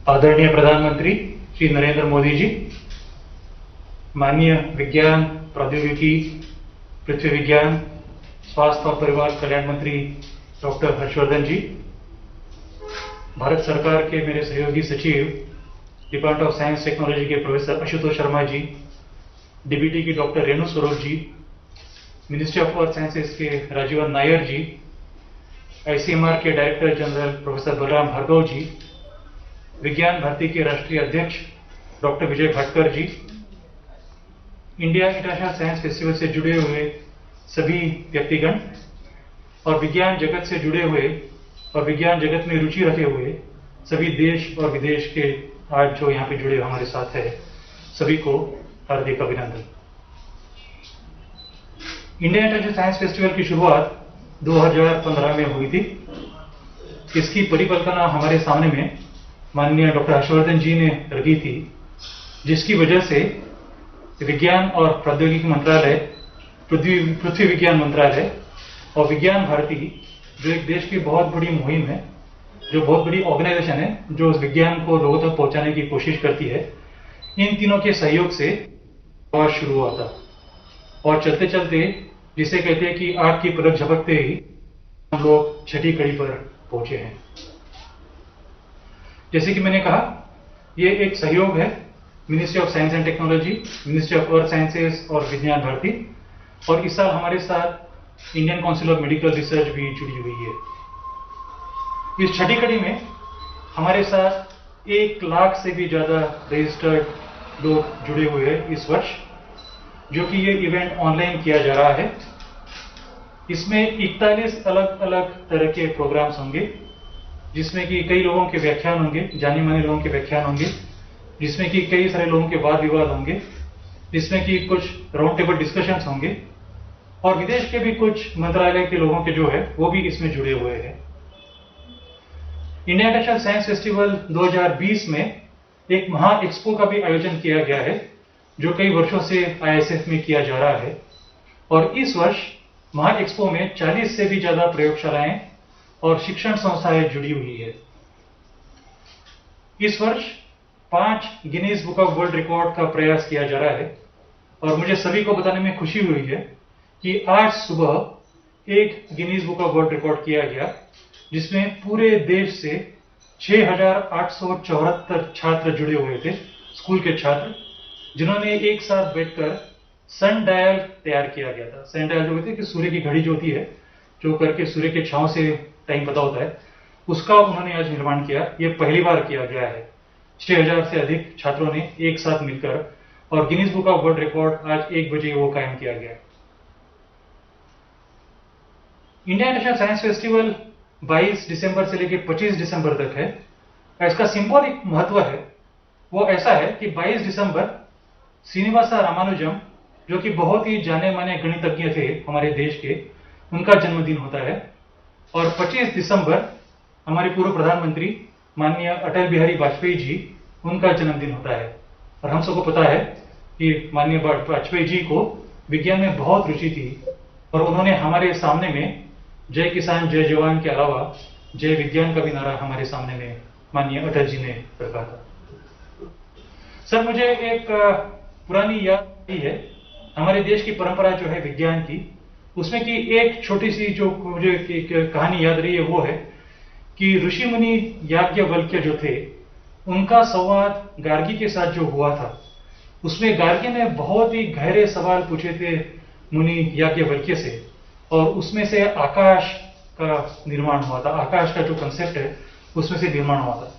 आदरणीय प्रधानमंत्री श्री नरेंद्र मोदी जी, माननीय विज्ञान प्रौद्योगिकी पृथ्वी विज्ञान स्वास्थ्य और परिवार कल्याण मंत्री डॉक्टर हर्षवर्धन जी, भारत सरकार के मेरे सहयोगी सचिव डिपार्टमेंट ऑफ साइंस टेक्नोलॉजी के प्रोफेसर आशुतोष शर्मा जी, डीबीटी की doctor Renu Swarup ji, ministry of earth sciences के राजीवन नायर जी, आईसीएमआर के director general professor Balram Bhargava ji, Vijnana Bharati के राष्ट्रीय अध्यक्ष doctor Vijay Bhatkar ji, India International Science Festival से जुड़े हुए सभी व्यक्तिगण और विज्ञान जगत से जुड़े हुए और विज्ञान जगत में रुचि रखे हुए सभी देश और विदेश के आज जो यहाँ पे जुड़े हमारे साथ है, सभी को हार्दिक अभिनंदन। इंडिया इंटरनेशनल साइंस फेस्टिवल की शुरुआत 2015 में हुई थी। इसकी परिकल्पना हमारे सामने में माननीय डॉक्टर हर्षवर्धन जी ने रखी थी, जिसकी वजह से विज्ञान और प्रौद्योगिकी मंत्रालय, पृथ्वी विज्ञान मंत्रालय और विज्ञान भारती, जो एक देश की बहुत बड़ी मुहिम है, जो बहुत बड़ी ऑर्गेनाइजेशन है, जो विज्ञान को लोगों तक पहुंचाने की कोशिश करती है, इन तीनों के सहयोग से और शुरू हुआ था। और चलते चलते जिसे कहते हैं कि आग की पलक झपकते ही हम लोग छठी कड़ी पर पहुंचे हैं। जैसे कि मैंने कहा, ये एक सहयोग है ministry of science and technology, ministry of earth sciences और विज्ञान भारती, और इस साल हमारे साथ Indian council of medical research भी जुड़ी हुई है। इस छठी कड़ी में हमारे साथ 1 लाख से भी ज्यादा रजिस्टर्ड लोग जुड़े हुए हैं इस वर्ष, जो कि ये इवेंट ऑनलाइन किया जा रहा है। इसमें 41 अलग अलग तरह के प्रोग्राम्स होंगे, जिसमें कि कई लोगों के व्याख्यान होंगे, जाने माने लोगों के व्याख्यान होंगे, जिसमें कि कई सारे लोगों के वाद विवाद होंगे, जिसमें कि कुछ राउंड टेबल डिस्कशंस होंगे, और विदेश के भी कुछ मंत्रालय के लोगों के जो है वो भी इसमें जुड़े हुए हैं। इंडिया इंटरनेशनल साइंस फेस्टिवल 2020 में एक महा एक्सपो का भी आयोजन किया गया है, जो कई वर्षों से आईएसएफ में किया जा रहा है। और इस वर्ष महा एक्सपो में 40 से भी ज्यादा प्रयोगशालाएं और शिक्षण संस्थाएं जुड़ी हुई है। इस वर्ष 5 Guinness book of world record का प्रयास किया जा रहा है, और मुझे सभी को बताने में खुशी हुई है कि आज सुबह एक Guinness book of world record किया गया, जिसमें पूरे देश से 6,874 छात्र जुड़े हुए थे, स्कूल के छात्र, जिन्होंने एक साथ बैठकर सन डायल तैयार किया गया था। सन डायल जो होती है कि सूर्य की घड़ी जो होती है, जो करके सूर्य के छांव से टाइम पता होता है, उसका उन्होंने आज निर्माण किया। ये पहली बार किया गया है। 6,000 से अधिक छात्रों ने एक साथ मिलकर, और Guinness book of world record आज 1 बजे वो कायम किया गया। इंडिया इंटरनेशनल साइंस फेस्टिवल 22 दिसंबर से लेकर 25 दिसंबर तक है। इसका सिंबॉलिक महत्व है वो ऐसा है कि 22 दिसंबर श्रीनिवासा रामानुजम, जो कि बहुत ही जाने माने गणितज्ञ थे हमारे देश के, उनका जन्मदिन होता है। और 25 दिसंबर हमारे पूर्व प्रधानमंत्री माननीय अटल बिहारी वाजपेयी जी, उनका जन्मदिन होता है। और हम सबको पता है कि माननीय वाजपेयी जी को विज्ञान में बहुत रुचि थी, और उन्होंने हमारे सामने में जय किसान जय जवान के अलावा जय विज्ञान का भी नारा हमारे सामने में माननीय अटल जी ने रखा था। सर, मुझे एक पुरानी याद है हमारे देश की परंपरा जो है विज्ञान की, उसमें की एक छोटी सी जो मुझे एक कहानी याद रही है, वो है कि ऋषि मुनि याज्ञवल्क्य जो थे, उनका संवाद गार्गी के साथ जो हुआ था, उसमें गार्गी ने बहुत ही गहरे सवाल पूछे थे मुनि याज्ञवल्क्य से, और उसमें से आकाश का निर्माण हुआ था। आकाश का जो कंसेप्ट है उसमें से निर्माण हुआ था,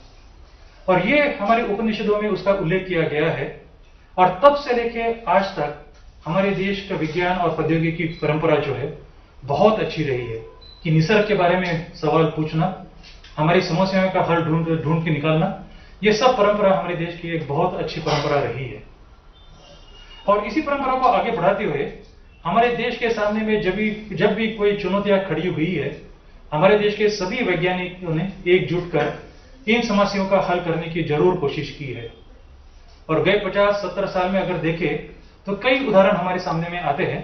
और ये हमारे उपनिषदों में उसका उल्लेख किया गया है। और तब से लेके आज तक हमारे देश का विज्ञान और प्रौद्योगिकी की परंपरा जो है बहुत अच्छी रही है, कि निसर्ग के बारे में सवाल पूछना, हमारी समस्याओं का हल ढूंढ के निकालना, ये सब परंपरा हमारे देश की एक बहुत अच्छी परंपरा रही है। और इसी परंपरा को आगे बढ़ाते हुए हमारे देश के सामने में जब भी कोई चुनौतियां खड़ी हुई है, हमारे देश के सभी वैज्ञानिकों ने एकजुट कर इन समस्याओं का हल करने की जरूर कोशिश की है। और गए 50-70 साल में अगर देखें तो कई उदाहरण हमारे सामने में आते हैं,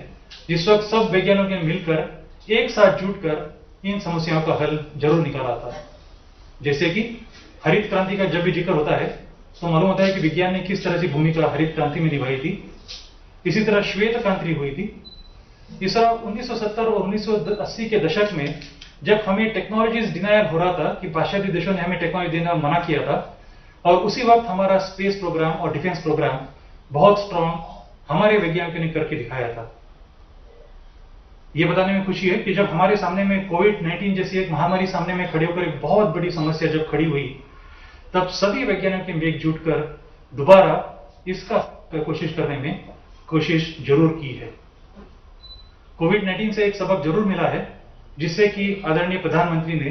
जिस वक्त सब वैज्ञानिकों ने मिलकर एक साथ जुटकर इन समस्याओं का हल जरूर निकाला था। जैसे कि हरित क्रांति का जब भी जिक्र होता है तो मालूम होता है कि विज्ञान ने किस तरह से भूमिका हरित क्रांति में निभाई थी। इसी तरह श्वेत क्रांति हुई थी। इस तरह 1970 और 1980 के दशक में जब हमें टेक्नोलॉजीज डिनायल हो रहा था कि पाश्चात्य देशों ने हमें टेक्नोलॉजी देना मना किया था, और उसी वक्त हमारा स्पेस प्रोग्राम और डिफेंस प्रोग्राम बहुत स्ट्रांग हमारे वैज्ञानिकों ने करके दिखाया था। ये बताने में खुशी है कि जब हमारे सामने में कोविड-19 जैसी एक महामारी सामने में खड़े होकर एक बहुत बड़ी समस्या जब खड़ी हुई, तब सभी वैज्ञानिकों ने एकजुट कर दोबारा इसका कोशिश करने में कोशिश जरूर की है। कोविड-19 से एक सबक जरूर मिला है, जिससे कि आदरणीय प्रधानमंत्री ने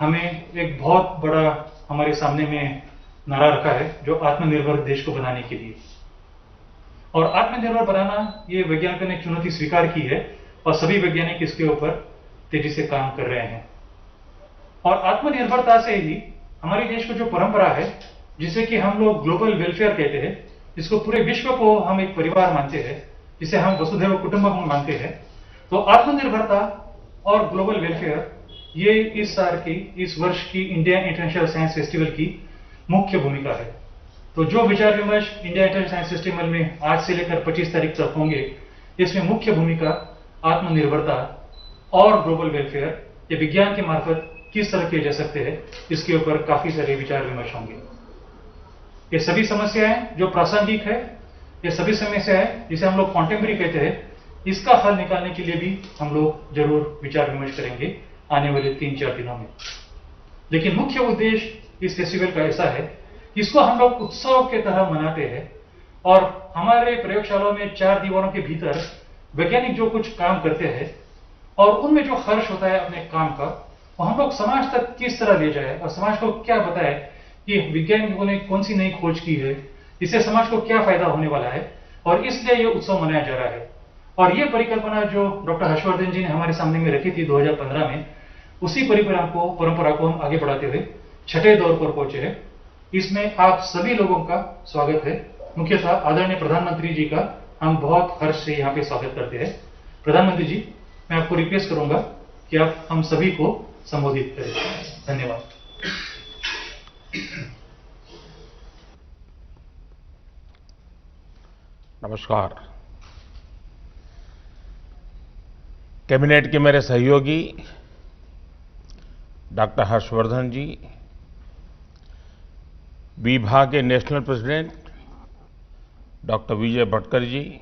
हमें एक बहुत बड़ा हमारे सामने में नारा रखा है, जो आत्मनिर्भर देश को बनाने के लिए। और आत्मनिर्भर बनाना ये वैज्ञानिकों ने चुनौती स्वीकार की है और सभी वैज्ञानिक इसके ऊपर तेजी से काम कर रहे हैं। और आत्मनिर्भरता से ही हमारे देश को जो परंपरा है, जिसे कि हम लोग ग्लोबल वेलफेयर कहते हैं, जिसको पूरे विश्व को हम एक परिवार मानते हैं, जिसे हम वसुधैव कुटुंबकम मानते हैं, तो आत्मनिर्भरता और ग्लोबल वेलफेयर ये इस साल की, इस वर्ष की इंडिया इंटरनेशनल साइंस फेस्टिवल की मुख्य भूमिका है। तो जो विचार विमर्श इंडिया इंटरनेशनल साइंस फेस्टिवल में आज से लेकर 25 तारीख तक होंगे, इसमें मुख्य भूमिका आत्मनिर्भरता और ग्लोबल वेलफेयर ये विज्ञान के मार्फत किस तरह किए जा सकते हैं, इसके ऊपर काफी सारे विचार विमर्श होंगे। ये सभी समस्याएं जो प्रासंगिक है, ये सभी समस्याएं जिसे हम लोग कॉन्टेम्पररी कहते हैं, इसका हल निकालने के लिए भी हम लोग जरूर विचार विमर्श करेंगे आने वाले 3-4 दिनों में। लेकिन मुख्य उद्देश्य इस फेस्टिवल का ऐसा है, इसको हम लोग उत्सव के तरह मनाते हैं और हमारे प्रयोगशालाओं में 4 दीवारों के भीतर वैज्ञानिक जो कुछ काम करते हैं और उनमें जो खर्च होता है अपने काम का, वो हम लोग समाज तक किस तरह ले जाए और समाज को क्या बताए कि वैज्ञानिकों ने कौन सी नई खोज की है, इससे समाज को क्या फायदा होने वाला है, और इसलिए ये उत्सव मनाया जा रहा है। और ये परिकल्पना जो डॉक्टर हर्षवर्धन जी ने हमारे सामने में रखी थी 2015 में, उसी परंपरा को हम आगे बढ़ाते हुए 6ठे दौर पर पहुंचे हैं। इसमें आप सभी लोगों का स्वागत है। मुख्यतः आदरणीय प्रधानमंत्री जी का हम बहुत हर्ष से यहाँ पे स्वागत करते हैं। प्रधानमंत्री जी, मैं आपको रिक्वेस्ट करूंगा कि आप हम सभी को संबोधित करें। धन्यवाद। नमस्कार। कैबिनेट के मेरे सहयोगी डॉक्टर हर्षवर्धन जी, विभाग के national president doctor Vijay Bhatkar जी,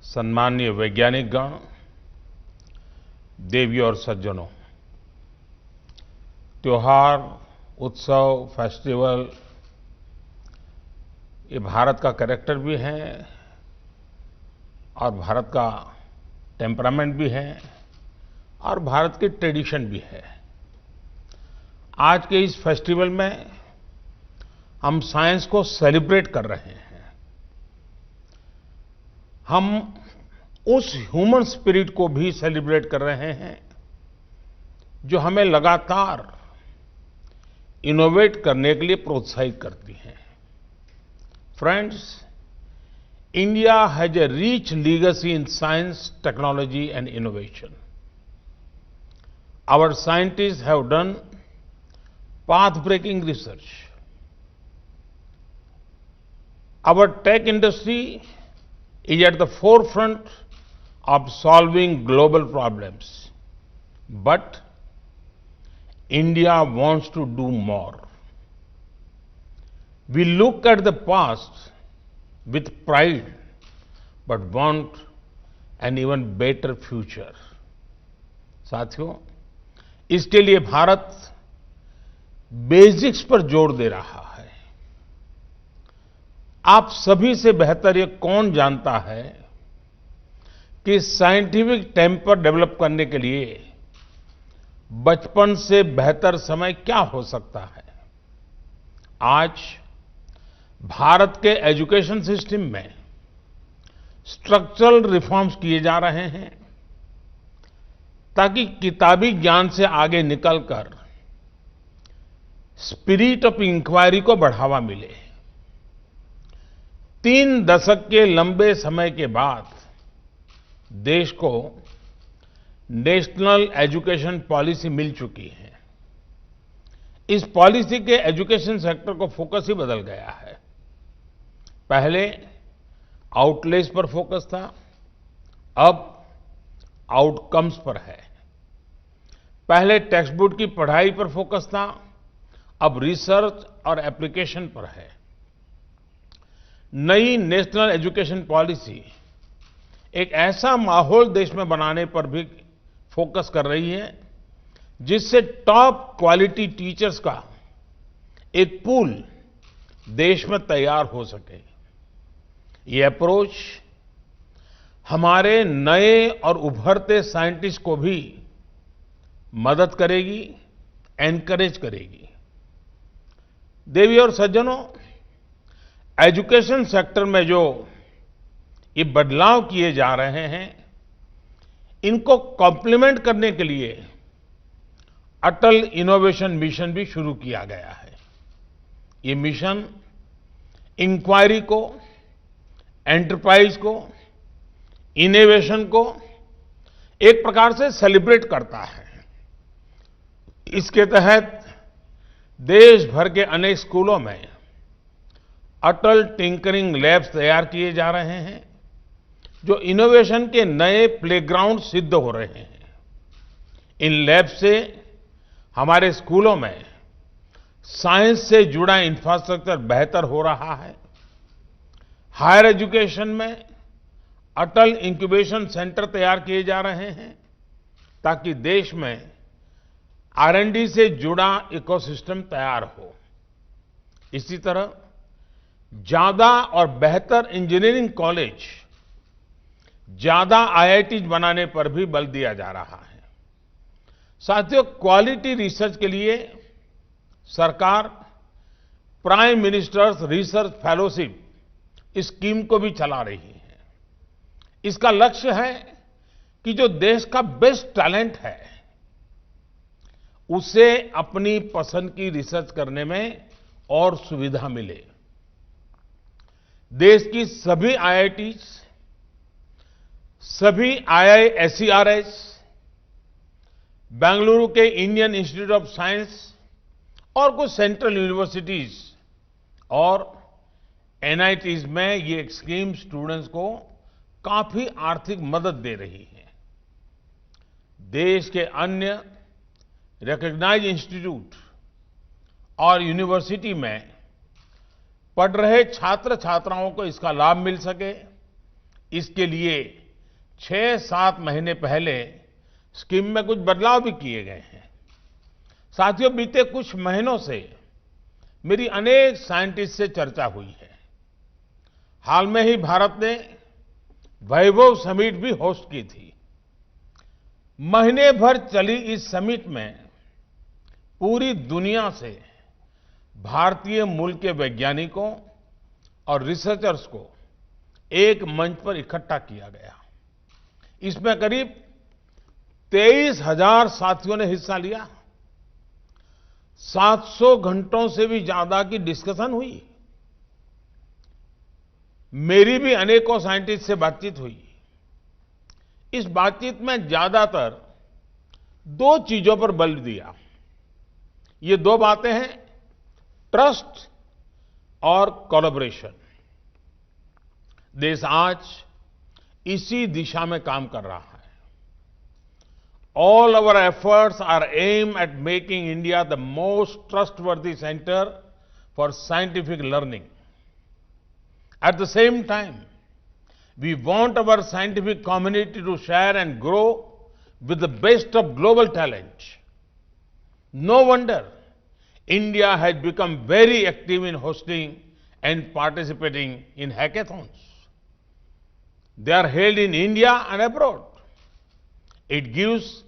सम्माननीय वैज्ञानिक गण, देवी और सज्जनों, त्योहार, उत्सव, फेस्टिवल ये भारत का कैरेक्टर भी है और भारत का टेम्परामेंट भी है और भारत की ट्रेडिशन भी है। आज के इस फेस्टिवल में हम साइंस को सेलिब्रेट कर रहे हैं। हम उस ह्यूमन स्पिरिट को भी सेलिब्रेट कर रहे हैं जो हमें लगातार इनोवेट करने के लिए प्रोत्साहित करती है। Friends, India has a rich legacy in science, technology and innovation. Our scientists have done path-breaking research. Our tech industry is at the forefront of solving global problems. But India wants to do more. We look at the past with pride, but want an even better future. साथियों, इसके लिए Bharat basics पर जोर दे रहा है। आप सभी से बेहतर ये कौन जानता है कि साइंटिफिक टेम्पर डेवलप करने के लिए बचपन से बेहतर समय क्या हो सकता है। आज भारत के एजुकेशन सिस्टम में स्ट्रक्चरल रिफॉर्म्स किए जा रहे हैं ताकि किताबी ज्ञान से आगे निकलकर स्पिरिट ऑफ इंक्वायरी को बढ़ावा मिले। 3 दशक के लंबे समय के बाद देश को नेशनल एजुकेशन पॉलिसी मिल चुकी है। इस पॉलिसी के एजुकेशन सेक्टर को फोकस ही बदल गया है। पहले आउटलेस पर फोकस था, अब आउटकम्स पर है। पहले टेक्स्ट बुक की पढ़ाई पर फोकस था, अब रिसर्च और एप्लीकेशन पर है। नई नेशनल एजुकेशन पॉलिसी एक ऐसा माहौल देश में बनाने पर भी फोकस कर रही है जिससे टॉप क्वालिटी टीचर्स का एक पूल देश में तैयार हो सके। ये अप्रोच हमारे नए और उभरते साइंटिस्ट को भी मदद करेगी, एनकरेज करेगी। देवी और सज्जनों, एजुकेशन सेक्टर में जो ये बदलाव किए जा रहे हैं, इनको कॉम्प्लीमेंट करने के लिए अटल इनोवेशन मिशन भी शुरू किया गया है। ये मिशन इंक्वायरी को, एंटरप्राइज को, इनोवेशन को एक प्रकार से सेलिब्रेट करता है। इसके तहत देश भर के अनेक स्कूलों में अटल टिंकरिंग लैब्स तैयार किए जा रहे हैं, जो इनोवेशन के नए प्लेग्राउंड सिद्ध हो रहे हैं। इन लैब से हमारे स्कूलों में साइंस से जुड़ा इंफ्रास्ट्रक्चर बेहतर हो रहा है। हायर एजुकेशन में अटल इंक्यूबेशन सेंटर तैयार किए जा रहे हैं ताकि देश में R&D से जुड़ा इकोसिस्टम तैयार हो। इसी तरह ज्यादा और बेहतर इंजीनियरिंग कॉलेज, ज्यादा IITs बनाने पर भी बल दिया जा रहा है। साथियों, क्वालिटी रिसर्च के लिए सरकार prime ministers research fellowship scheme को भी चला रही है। इसका लक्ष्य है कि जो देश का बेस्ट टैलेंट है उसे अपनी पसंद की रिसर्च करने में और सुविधा मिले। देश की सभी IITs, सभी IISERs, बेंगलुरु के इंडियन इंस्टीट्यूट ऑफ साइंस और कुछ सेंट्रल यूनिवर्सिटीज और NITs में ये स्कीम स्टूडेंट्स को काफी आर्थिक मदद दे रही है। देश के अन्य रिकॉग्नाइज्ड इंस्टीट्यूट और यूनिवर्सिटी में पढ़ रहे छात्र छात्राओं को इसका लाभ मिल सके, इसके लिए 6-7 महीने पहले स्कीम में कुछ बदलाव भी किए गए हैं। साथियों, बीते कुछ महीनों से मेरी अनेक साइंटिस्ट से चर्चा हुई है। हाल में ही भारत ने वैभव समिट भी होस्ट की थी। महीने भर चली इस समिट में पूरी दुनिया से भारतीय मूल के वैज्ञानिकों और रिसर्चर्स को एक मंच पर इकट्ठा किया गया। इसमें करीब 23,000 साथियों ने हिस्सा लिया। 700 घंटों से भी ज्यादा की डिस्कशन हुई। मेरी भी अनेकों साइंटिस्ट से बातचीत हुई। इस बातचीत में ज्यादातर 2 चीजों पर बल दिया। ये 2 बातें हैं, ट्रस्ट और कोलैबोरेशन। देश आज इसी दिशा में काम कर रहा है। All our efforts are aimed at making India the most trustworthy center for scientific learning. At the same time, we want our scientific community to share and grow with the best of global talent. No wonder India has become very active in hosting and participating in hackathons. They are held in India and abroad. It gives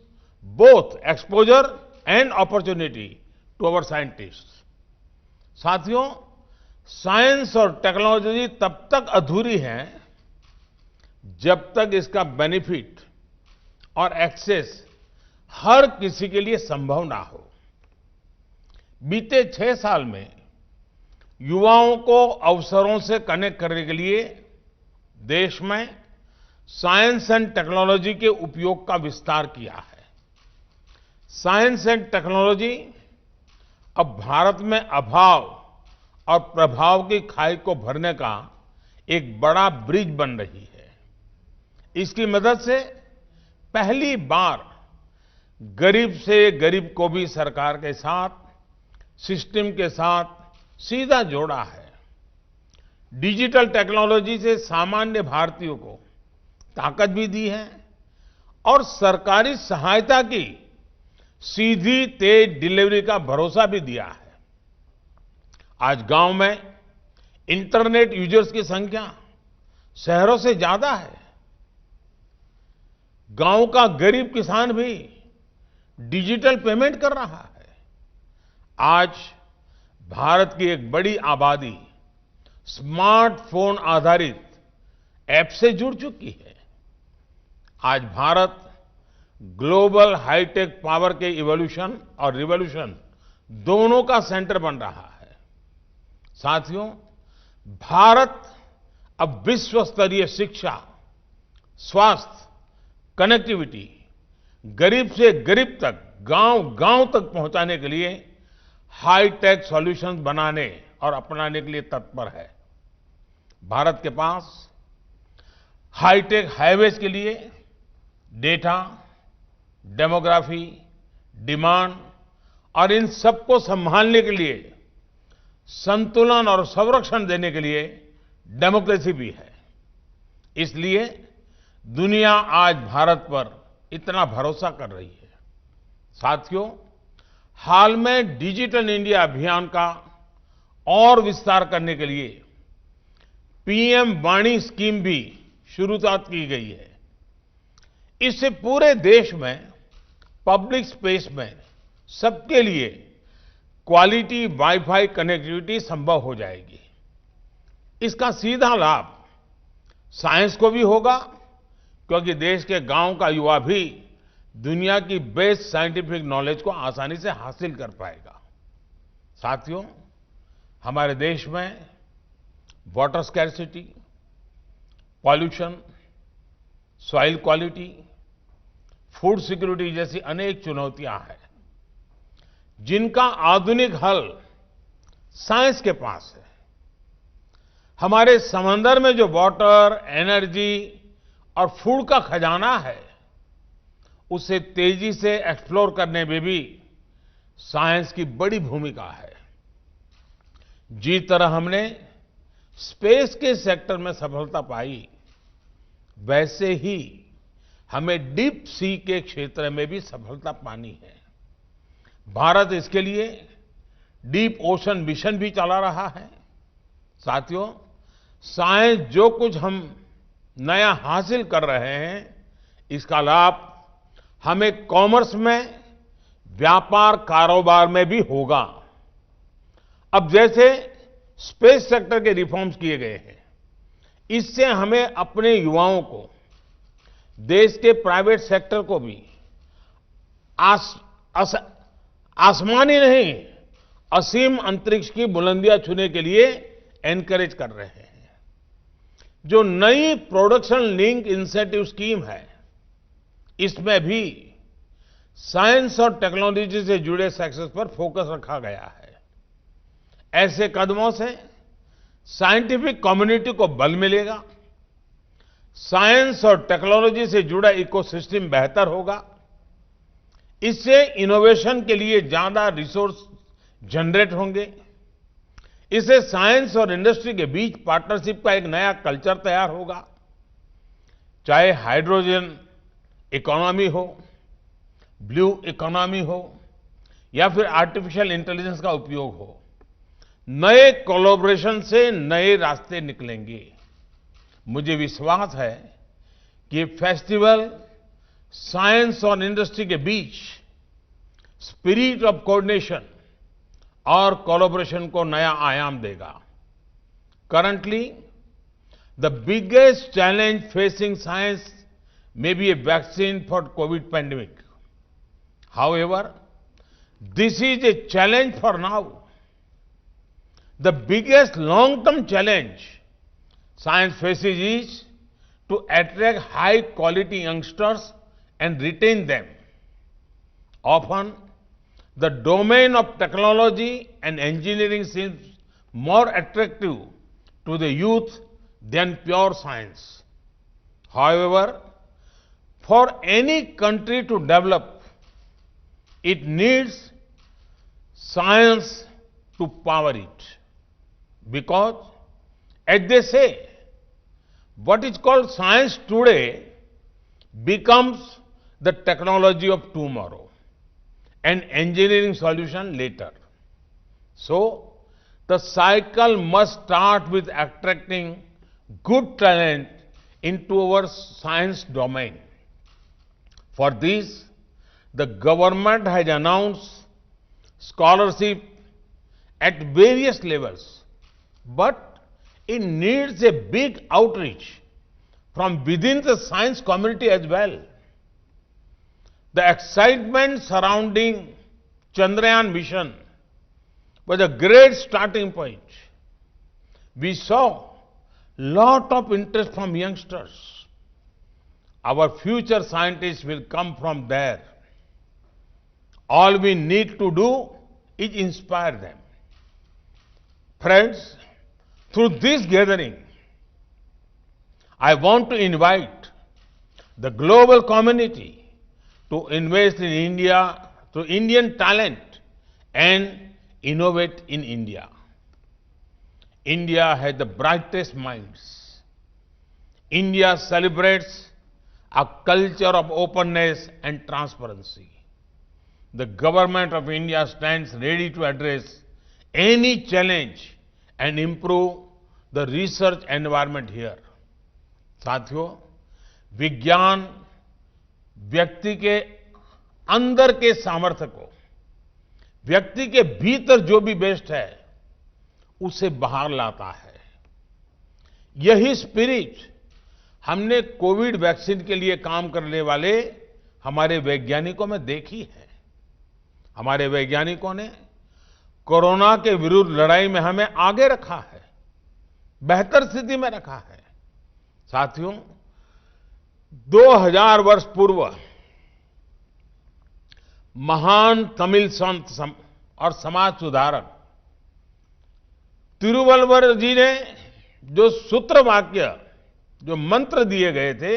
both exposure and opportunity to our scientists. साथियों, science और technology तब तक अधूरी है जब तक इसका benefit और एक्सेस हर किसी के लिए संभव ना हो। बीते 6 साल में युवाओं को अवसरों से कनेक्ट करने के लिए देश में साइंस एंड टेक्नोलॉजी के उपयोग का विस्तार किया है। साइंस एंड टेक्नोलॉजी अब भारत में अभाव और प्रभाव की खाई को भरने का एक बड़ा ब्रिज बन रही है। इसकी मदद से पहली बार गरीब से गरीब को भी सरकार के साथ, सिस्टम के साथ सीधा जोड़ा है। डिजिटल टेक्नोलॉजी से सामान्य भारतीयों को ताकत भी दी है और सरकारी सहायता की सीधी तेज डिलीवरी का भरोसा भी दिया है। आज गांव में इंटरनेट यूजर्स की संख्या शहरों से ज्यादा है। गांव का गरीब किसान भी डिजिटल पेमेंट कर रहा है। आज भारत की एक बड़ी आबादी स्मार्टफोन आधारित ऐप से जुड़ चुकी है। आज भारत ग्लोबल हाईटेक पावर के इवोल्यूशन और रिवॉल्यूशन दोनों का सेंटर बन रहा है। साथियों, भारत अब विश्व स्तरीय शिक्षा, स्वास्थ्य, कनेक्टिविटी, गरीब से गरीब तक, गांव-गांव तक पहुंचाने के लिए हाईटेक सॉल्यूशंस बनाने और अपनाने के लिए तत्पर है। भारत के पास हाईटेक हाईवेज के लिए डेटा, डेमोग्राफी, डिमांड और इन सबको संभालने के लिए संतुलन और संरक्षण देने के लिए डेमोक्रेसी भी है। इसलिए दुनिया आज भारत पर इतना भरोसा कर रही है। साथियों, हाल में डिजिटल इंडिया अभियान का और विस्तार करने के लिए पीएम वाणी स्कीम भी शुरुआत की गई है। इससे पूरे देश में पब्लिक स्पेस में सबके लिए क्वालिटी वाईफाई कनेक्टिविटी संभव हो जाएगी। इसका सीधा लाभ साइंस को भी होगा, क्योंकि देश के गांव का युवा भी दुनिया की बेस्ट साइंटिफिक नॉलेज को आसानी से हासिल कर पाएगा। साथियों, हमारे देश में water scarcity, pollution, soil quality, food security जैसी अनेक चुनौतियां हैं, जिनका आधुनिक हल साइंस के पास है। हमारे समंदर में जो वाटर, एनर्जी और फूड का खजाना है, उसे तेजी से एक्सप्लोर करने में भी साइंस की बड़ी भूमिका है। जिस तरह हमने स्पेस के सेक्टर में सफलता पाई, वैसे ही हमें डीप सी के क्षेत्र में भी सफलता पानी है। भारत इसके लिए डीप ओशन मिशन भी चला रहा है। साथियों, साइंस जो कुछ हम नया हासिल कर रहे हैं, इसका लाभ हमें कॉमर्स में, व्यापार कारोबार में भी होगा। अब जैसे स्पेस सेक्टर के रिफॉर्म्स किए गए हैं, इससे हमें अपने युवाओं को, देश के प्राइवेट सेक्टर को भी आसमानी नहीं, असीम अंतरिक्ष की बुलंदियां छूने के लिए एनकरेज कर रहे हैं। जो नई प्रोडक्शन लिंक इंसेंटिव स्कीम है, इसमें भी साइंस और टेक्नोलॉजी से जुड़े सेक्टर्स पर फोकस रखा गया है। ऐसे कदमों से साइंटिफिक कम्युनिटी को बल मिलेगा, साइंस और टेक्नोलॉजी से जुड़ा इकोसिस्टम बेहतर होगा। इससे इनोवेशन के लिए ज्यादा रिसोर्स जनरेट होंगे। इससे साइंस और इंडस्ट्री के बीच पार्टनरशिप का एक नया कल्चर तैयार होगा। चाहे हाइड्रोजन इकोनॉमी हो, ब्लू इकोनॉमी हो, या फिर आर्टिफिशियल इंटेलिजेंस का उपयोग हो, नए कोलैबोरेशन से नए रास्ते निकलेंगे। मुझे विश्वास है कि फेस्टिवल साइंस और इंडस्ट्री के बीच स्पिरिट ऑफ कोऑर्डिनेशन और कोलैबोरेशन को नया आयाम देगा। Currently the biggest challenge facing science may be a vaccine for COVID pandemic. However, this is a challenge for now. The biggest long-term challenge science faces is to attract high-quality youngsters and retain them. Often, the domain of technology and engineering seems more attractive to the youth than pure science. However, for any country to develop, it needs science to power it. Because, as they say, what is called science today becomes the technology of tomorrow and engineering solution later. So, the cycle must start with attracting good talent into our science domain. For this, the government has announced scholarship at various levels, but it needs a big outreach from within the science community as well. The excitement surrounding Chandrayaan mission was a great starting point. We saw lot of interest from youngsters. Our future scientists will come from there. All we need to do is inspire them. Friends, through this gathering, I want to invite the global community to invest in India, through Indian talent and innovate in India. India has the brightest minds. India celebrates a culture of openness and transparency. The government of India stands ready to address any challenge and improve the research environment here. साथियों, विज्ञान व्यक्ति के अंदर के सामर्थ्य को, व्यक्ति के भीतर जो भी बेस्ट है, उसे बाहर लाता है। यही स्पिरिट हमने कोविड वैक्सीन के लिए काम करने वाले हमारे वैज्ञानिकों में देखी है। हमारे वैज्ञानिकों ने कोरोना के विरुद्ध लड़ाई में हमें आगे रखा है, बेहतर स्थिति में रखा है। साथियों, 2000 वर्ष पूर्व महान तमिल संत और समाज सुधारक तिरुवल्लुवर जी ने जो सूत्र वाक्य, जो मंत्र दिए गए थे,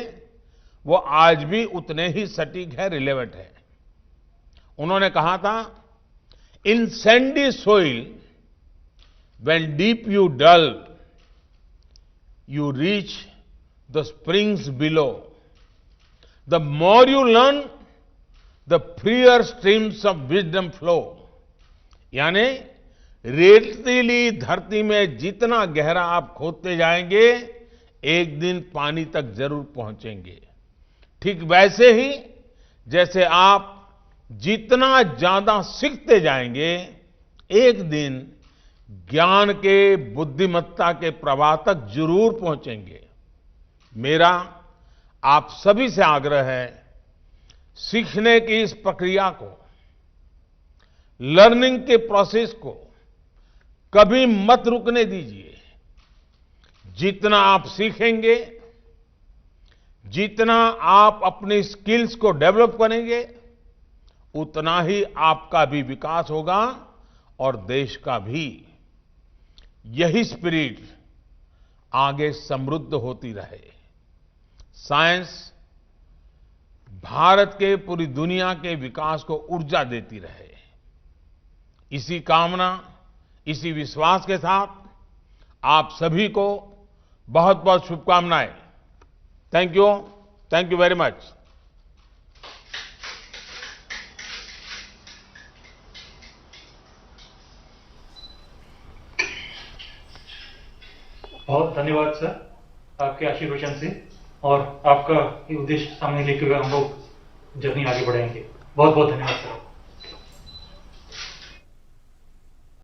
वो आज भी उतने ही सटीक है, रिलेवेंट है। उन्होंने कहा था, इन Sandy soil when deep you delve, you reach the springs below. The more you learn, the freer streams of wisdom flow. यानी रेतीली धरती में जितना गहरा आप खोदते जाएंगे, एक दिन पानी तक जरूर पहुंचेंगे। ठीक वैसे ही जैसे आप जितना ज्यादा सीखते जाएंगे, एक दिन ज्ञान के, बुद्धिमत्ता के प्रवाह तक जरूर पहुंचेंगे। मेरा आप सभी से आग्रह है, सीखने की इस प्रक्रिया को, लर्निंग के प्रोसेस को कभी मत रुकने दीजिए। जितना आप सीखेंगे, जितना आप अपनी स्किल्स को डेवलप करेंगे, उतना ही आपका भी विकास होगा और देश का भी। यही स्पिरिट आगे समृद्ध होती रहे। साइंस भारत के, पूरी दुनिया के विकास को ऊर्जा देती रहे। इसी कामना, इसी विश्वास के साथ आप सभी को बहुत बहुत शुभकामनाएं। Thank you very much. बहुत धन्यवाद सर, आपके आशीर्वचन से और आपका ये उद्देश्य सामने लेके हुए हम लोग जर्नी आगे बढ़ाएंगे। बहुत बहुत धन्यवाद सर।